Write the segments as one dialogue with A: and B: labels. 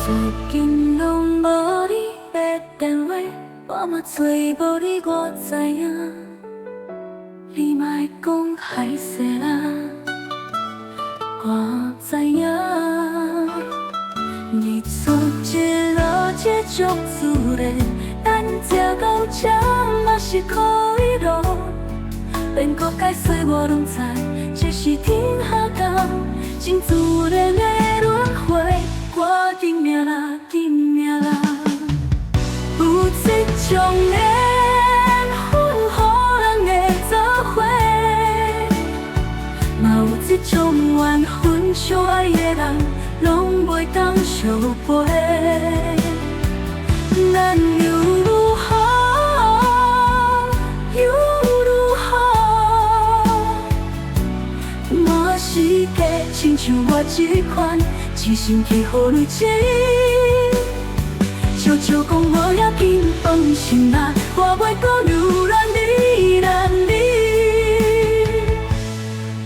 A: 最近拢无你的电话，我嘛做无你，我知影。你莫讲海誓啦，我知影。日出一落这足自然，咱走到这嘛是可以咯。连个解释我拢知，这是天下间真自然的轮回。我认命啦，认命啦，有这种缘分，予人会做伙，嘛有这种缘分，相爱的人拢袂当相陪。咱又如何？又如何？满世界亲像我这款。一心去予你情，悄悄讲无要紧，放心啦，我袂搁留恋你，恋你。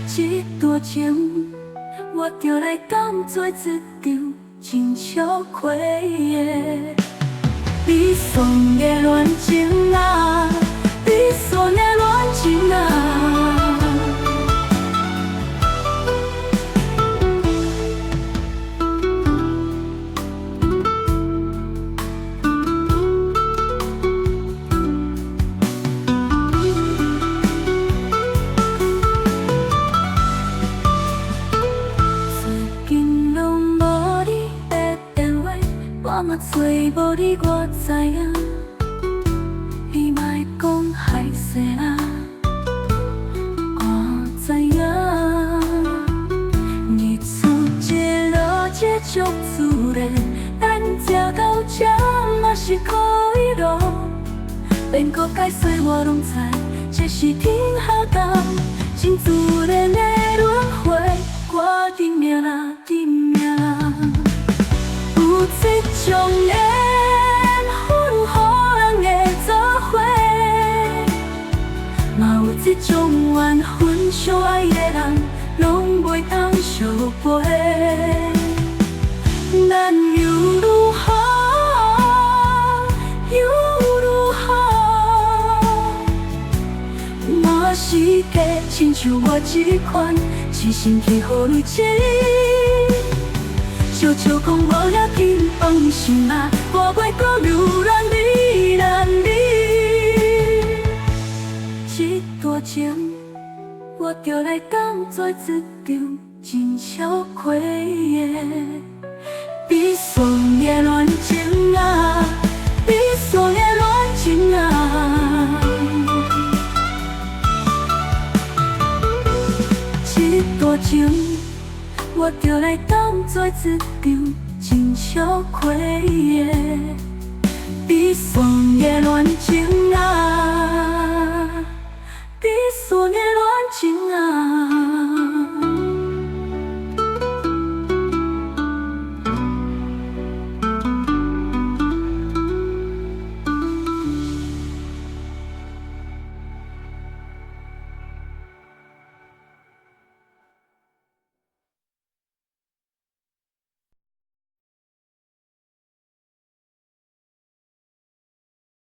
A: 这段情，我着来当作一场真笑亏的。你送的恋情啊，你送的恋情啊。我嘛做无你，我知影。你莫讲海誓啦，我知影。日出一落这足自然，咱走到这嘛是可以咯。连个解释我拢知，这是天下间真自然的轮回。我认命啦，认命啦。有这种缘分，予人会做伙，嘛有这种缘分，相爱的人拢袂当相陪。咱又如何？又如何？满世界亲像我这款，一心去予你情。悄悄讲无要紧，放心啦，我袂搁留恋你，恋你。这段情，我着来当作一场真笑亏的。你送的恋情啊，你送的恋情啊。这段情。我着来当作一场真笑亏的，你送的恋情啊，你送的恋情啊。